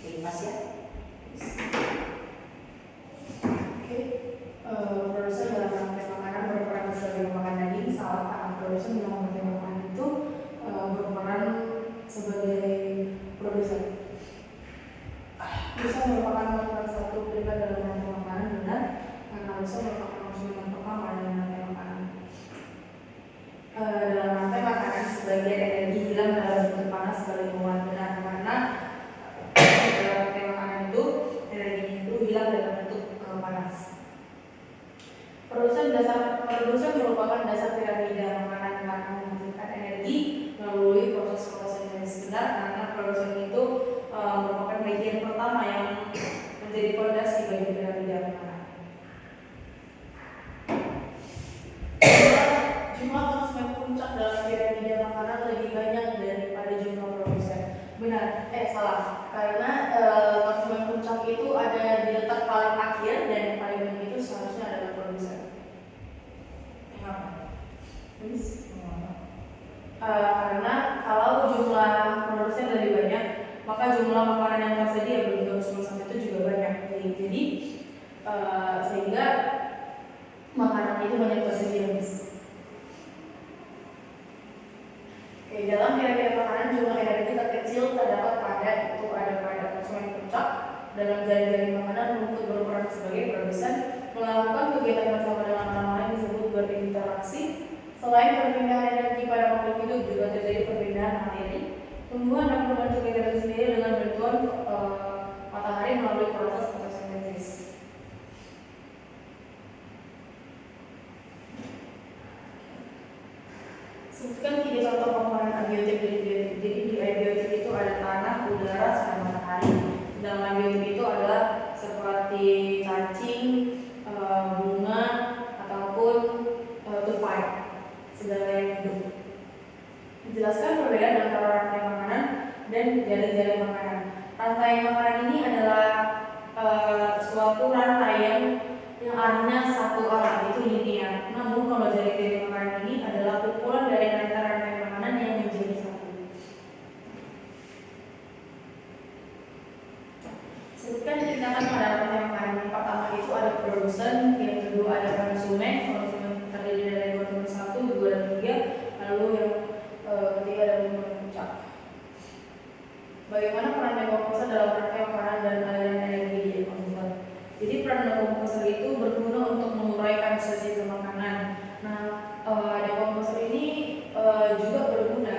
Pas ya. Oke. Produsen dalam rantai makanan berperan sebagai pemakan daging. Salah, karena produsen dalam rantai makanan itu berperan sebagai produsen. Produsen merupakan salah satu pilihan dalam rantai makanan, benar, karena produsen merupakan konsumen pertama dalam rantai makanan. Dalam rantai makanan, sebagian energi hilang dalam bentuk panas sebagai penguat, benar, karena dalam rantai makanan itu energinya itu hilang dalam bentuk panas. Produsen merupakan dasar piramida makanan karena menghasilkan energi melalui proses-proses yang benar, karena produsen itu merupakan bagian pertama yang menjadi fondasi bagi piramida makanan. Jumlah konsumen puncak dalam piramida makanan lebih banyak daripada jumlah produsen. Benar, salah. Karena konsumen puncak itu ada di letak paling akhir dan yang paling banyak itu seharusnya adalah produsen. Kenapa? Karena kalau jumlah produsen lebih banyak, maka jumlah makanan yang tersedia bagi konsumen saat itu juga banyak. Jadi sehingga makanan itu banyak tersedia. Oke, dalam piramida makanan jumlah energi terkecil terdapat pada konsumen puncak. Dalam jaring-jaring makanan rumput berperan sebagai produsen, melakukan kegiatan bersama dengan orang lain disebut berinteraksi. Selain perpindahan energi pada makhluk hidup, juga terjadi perpindahan materi. Tumbuhan dapat membentuk energi sendiri dengan bantuan matahari melalui proses fotosintesis. Sebutkan 3 contoh komponen abiotik dari biotik. Jadi di abiotik itu ada tanah, udara, sama matahari. Dalam abiotik itu adalah seperti cacing, bunga, ataupun tupai, segala yang hidup. Jelaskan perbedaan antara rantai makanan dan jaring-jaring makanan. Rantai makanan ini adalah suatu rantai yang arahnya satu arah, itu linear. Namun kalau jaring-jaring makanan ini adalah kumpulan dari rantai-rantai makanan yang menjadi satu. Sebutkan tingkatan pada rantai makanan. Yang pertama itu ada produsen, yang kedua ada konsumen. Konsumen terdiri dari konsumen 1, 2, dan 3. Lalu yang ketiga ada konsumen puncak. Bagaimana peran dekomposer dalam rantai makanan dan aliran energi di dekomposer? Jadi peran dekomposer itu berguna untuk menguraikan sisa makanan. Nah, dekomposer ini juga berguna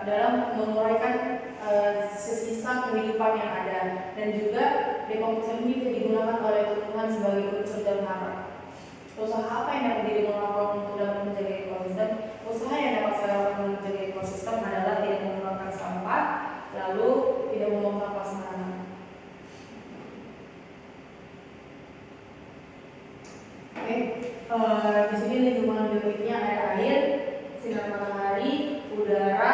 dalam menguraikan sisa kehidupan yang ada, dan juga dekomposer ini bisa digunakan oleh tumbuhan sebagai unsur dalam hara. Usaha apa yang dapat dilakukan untuk dapat menjaga ekosistem? Usaha yang dapat dilakukan untuk menjaga ekosistem adalah tidak mengeluarkan sampah, lalu tidak membuang sampah sembarangan. Oke, di sini lingkungan biotiknya ada air, sinar matahari, udara,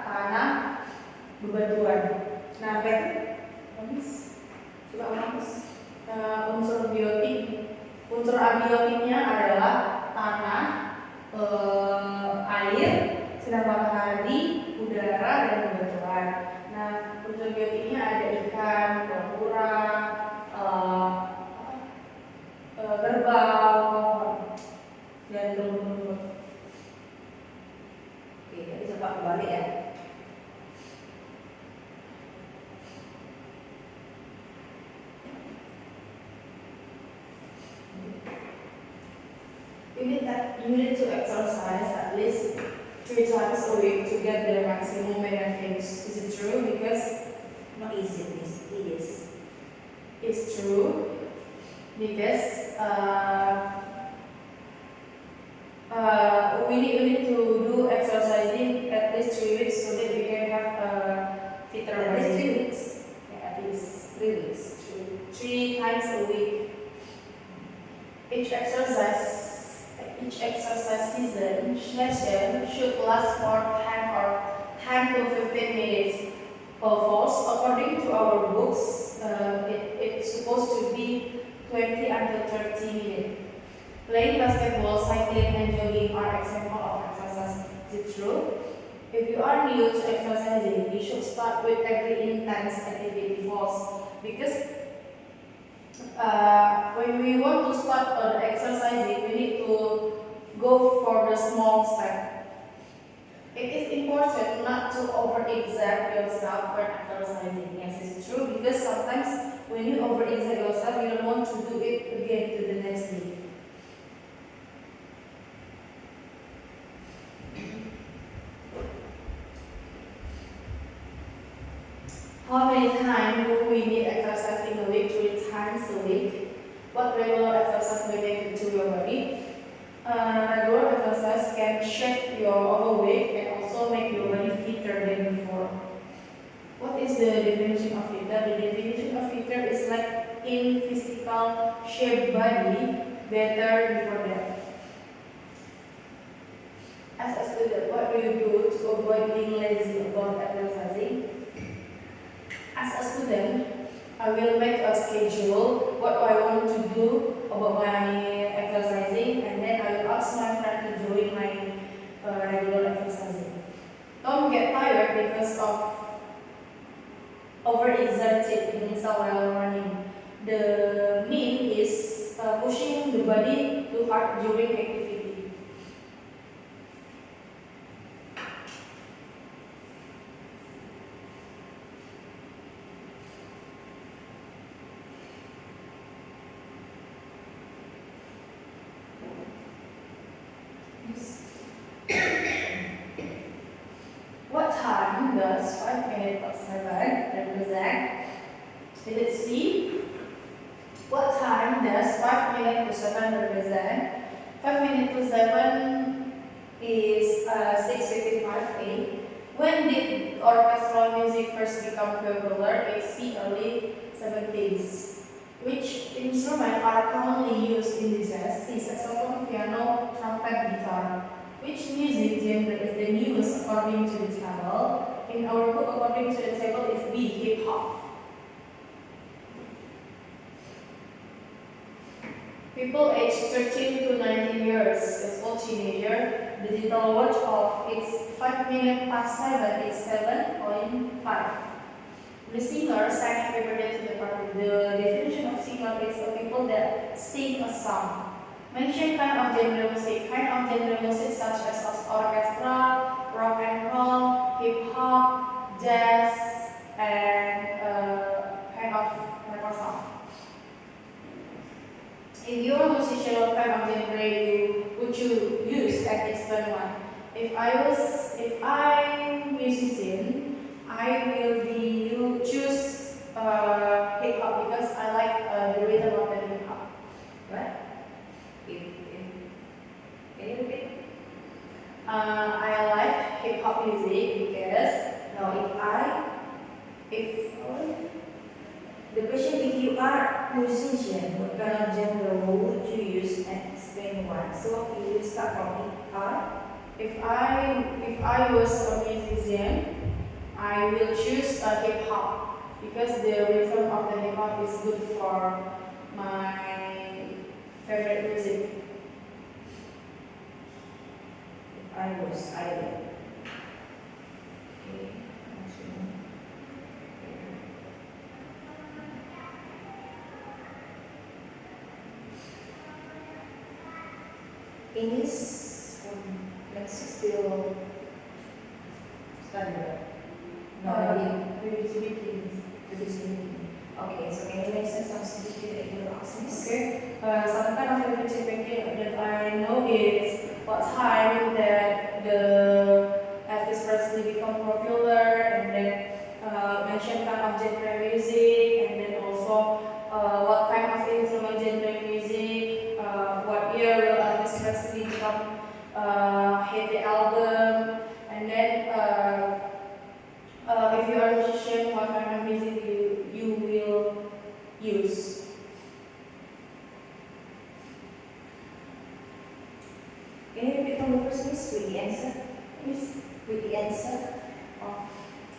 tanah, bebatuan. Nah, unsur abiotiknya adalah tanah, air, sinar matahari, udara, dan bebatuan. Nah, unsur biotiknya ada ikan, kura-kura, kerbau, dan rumput-rumput. Oke, jadi coba kembali ya. You need to exercise at least 3 times a week to get the maximum benefits. Is it true? Because not easy. It is. It's true because we need to do exercising at least 3 weeks so that we can have a fitter body. At least 3 weeks. Yeah, at least 3 weeks. 3 times a week. Each exercise session should last for 10 to 15 minutes. First, according to our books, it's supposed to be 20 until 30 minutes. Playing basketball, cycling, and jogging are examples of exercise. Is it true? If you are new to exercising, you should start start with every intense activity first, because when we want to start exercising, we need to go for the small step. It is important not to overexert yourself when exercising. Yes, it's true, because sometimes when you overexert yourself, you don't want to do it again to the next day. How many times do we need exercise in a week? 3 times a week. What regular exercise may make to your body? Regular exercise can shape your overweight and also make your body fitter than before. What is the definition of fitter? The definition of fitter is like in physical shape body better before that. As a student, what do you do to avoid being lazy about exercising? As a student, I will make a schedule what I want to do about my exercising, and then I will ask my friend to join my regular exercising. Don't get tired because of overexerted himself while running. The mean is pushing the body too hard during activity. What time does 5 minutes of 7 represent? Let's see. What time does 5 minutes to 7 represent? 5 minutes to 7 is 6:55 a.m. When did orchestral music first become popular? It's the early 70s. Which instruments are commonly used in the jazz? C. Saxophone, piano, trumpet, guitar. Which music genre is the newest according to the table? In our book, according to the table, is B. Hip hop. People aged 13 to 19 years is all teenager. The digital watch of its 5 minutes past 7 is 7.5. The singer sang happy birthday to the party. The definition of singer is a people that sing a song. Mention kind of genre music. Kind of genre music such as orchestra, rock and roll, hip hop, jazz, and kind of metal song. In your musician, what kind of genre would you use and explain why? If I'm musician, I will choose hip hop because I like the rhythm of the hip hop. What? Can you repeat? I like hip hop music because The question, if you are musician, what kind of genre would you use and explain why? So you will start from if I was a musician, I will choose hip hop because the rhythm of the hip hop is good for my favorite music. I was idle. Okay. English, let's still study that. Maybe to begin. Okay, so can you mention some activity that you will ask me? Okay. Some kind of activity that I know is what time that the Elvis Presley become popular, and then mention kind of genre music, and then also what kind of instrument genre music, what year will Elvis Presley become hit the album, and then if you are a musician, what kind of music you will use. Can you repeat from the first miss with the answer? Yes. With the answer?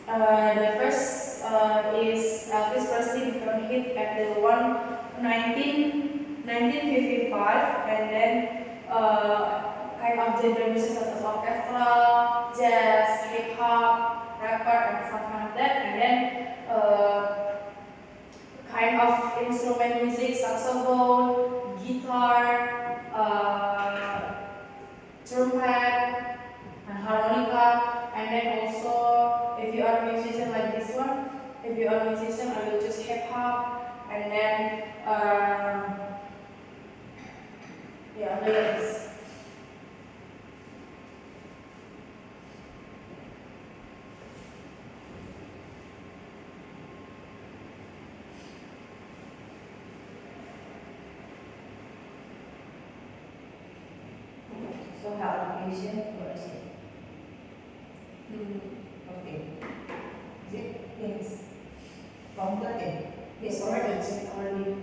The first is Elvis Presley become hit at the 1955, and then kind of genre music such as orchestra, jazz, hip hop, record and stuff like that, and then kind of instrument music, saxophone, guitar, trumpet, and harmonica, and then also if you are a musician like this one, if you are a musician, I will choose hip hop, and then yeah, lyrics. So her occupation, what is it? Okay. Is it? Yes. Fountain. Yes, already. Already.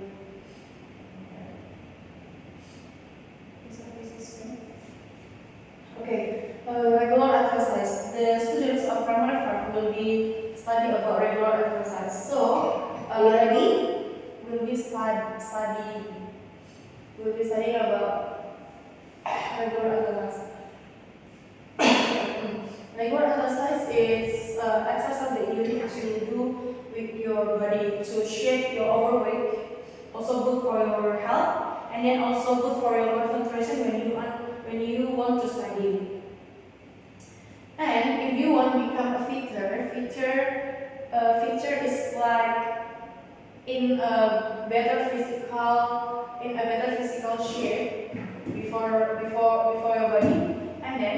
Okay, regular exercise. The students of primary 5 will be study about regular exercise. So, will be studying about regular exercise. Regular exercise is exercise that you need to do with your body to shape your overweight. Also good for your health, and then also good for your concentration when you want to study. And if you want to become a fitter is like in a better physical shape before your body, and then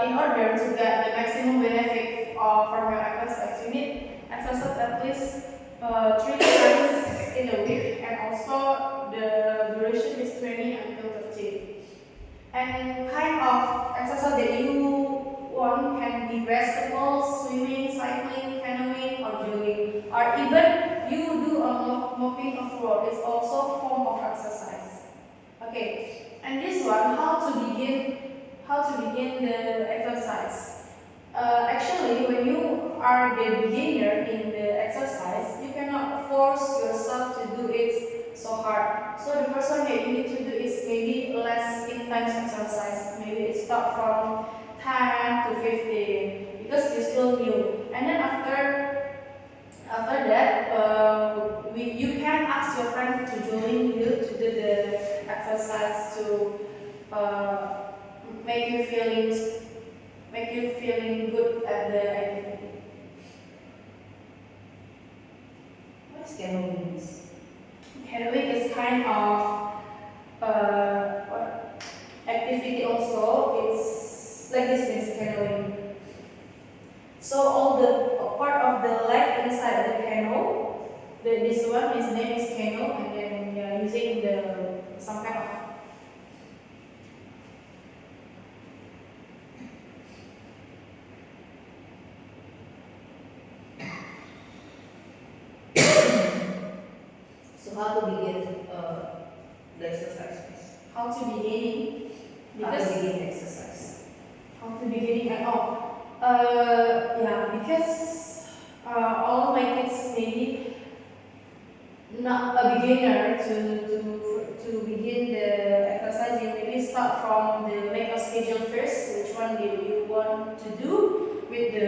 in order to get the maximum benefit from your exercise, you need exercise at least 3 times in a week, and also the duration is 20 until 30. And kind of exercise that you want can be basketball, swimming, cycling, canoeing, or jogging, or even you do a mopping of floor. It's also a form of exercise. Okay, and this one, how to begin the exercise. Actually, when you are the beginner in the exercise, you cannot force yourself to do it so hard. So the first one that you need to do is maybe less intense exercise. Maybe it start from 10 to 15 because you're still new. And then after that, you can ask your friend to join you to do the exercise to make you feeling good at the activity. What is canoeing? Canoeing is kind of activity also. It's like this means canoeing. So all the part of the leg inside the canoe, this one his name is canoe, and then using some kind of So how to begin the exercise? how to beginning. How to begin exercise? How to beginning at all. Yeah, because all my kids maybe not a beginner to begin the exercise. You maybe start from the make a schedule first. Which one do you want to do with the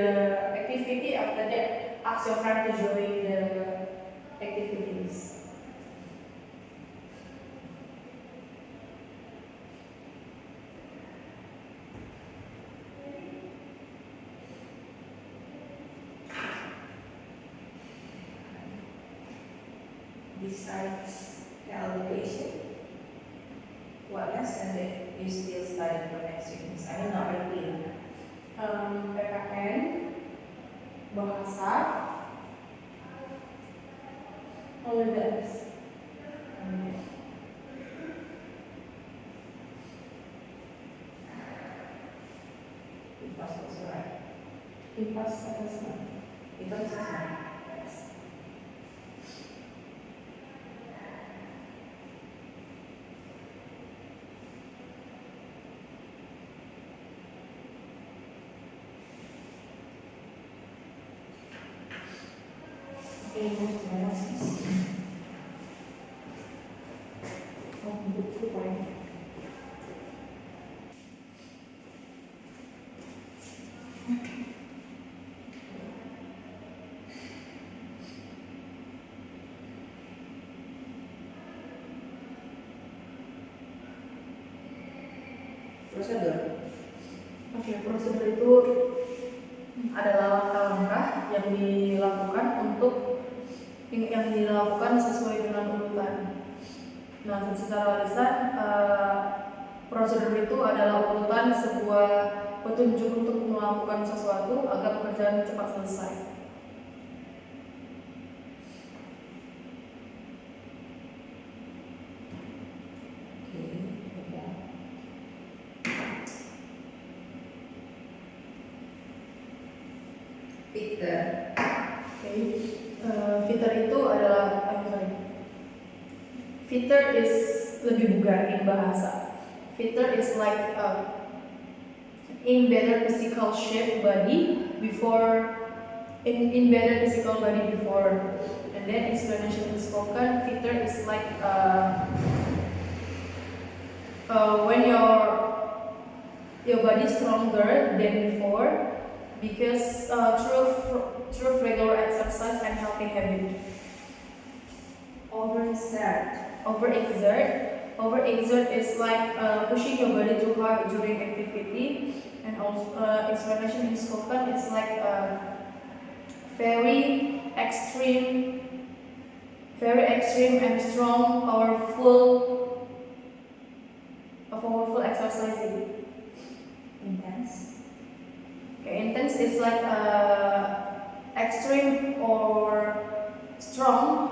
activity? After that, ask your friend to join the activities. Besides the elevation, what else and that you still study for next week? I mean, not really. PKN, bahasa, only that. Because also right. Kipas assessment. Because it's right. Okay, move to analysis. Oh, good point. Prosedur. Oke, prosedur itu adalah langkah-langkah yang dilakukan sesuai dengan urutan. Nah, secara lisan prosedur itu adalah urutan sebuah petunjuk untuk melakukan sesuatu agar pekerjaan cepat selesai. Fitter. Fitter itu adalah fitter is lebih bugar in bahasa. Fitter is like in better physical shape body before in better physical body before, and then explanation is spoken. Fitter is like when your body stronger than before because through regular exercise and healthy habit. Overexert is like pushing your body too hard during activity, and also explanation in spoken is like very extreme and strong, powerful exercising. Intense. Okay, intense is like extreme or strong,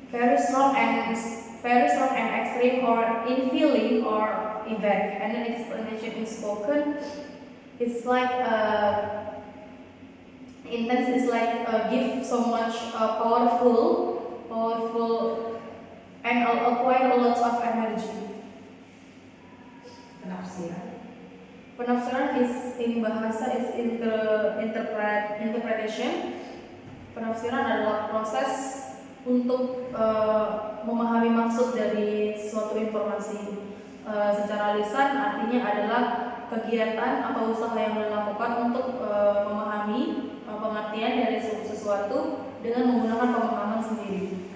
very strong and extreme, or in feeling or event. And then explanation in spoken, it's like intense is like give so much powerful, and acquire a lot of energy. Penafsiran is in bahasa is interpretation. Penafsiran adalah proses untuk memahami maksud dari suatu informasi. Secara lisan artinya adalah kegiatan atau usaha yang dilakukan untuk memahami pengertian dari sesuatu dengan menggunakan pemahaman sendiri.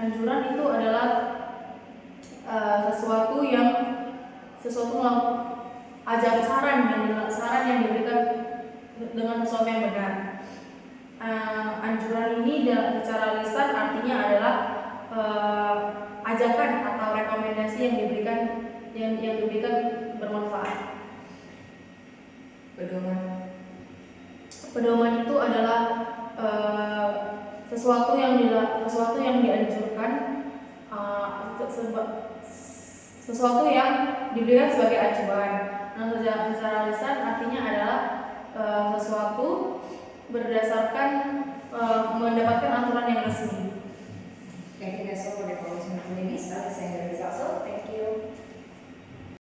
Anjuran itu adalah sesuatu saran yang diberikan dengan sesuatu yang benar. Anjuran ini secara lisan artinya adalah ajakan atau rekomendasi yang diberikan bermanfaat. Pedoman itu adalah sesuatu yang dianjurkan, sesuatu yang diberikan sebagai acuan. Nah, secara lisan artinya adalah sesuatu berdasarkan mendapatkan aturan yang resmi. Thank you guys all for the information. My name is Alice and the results. Thank you.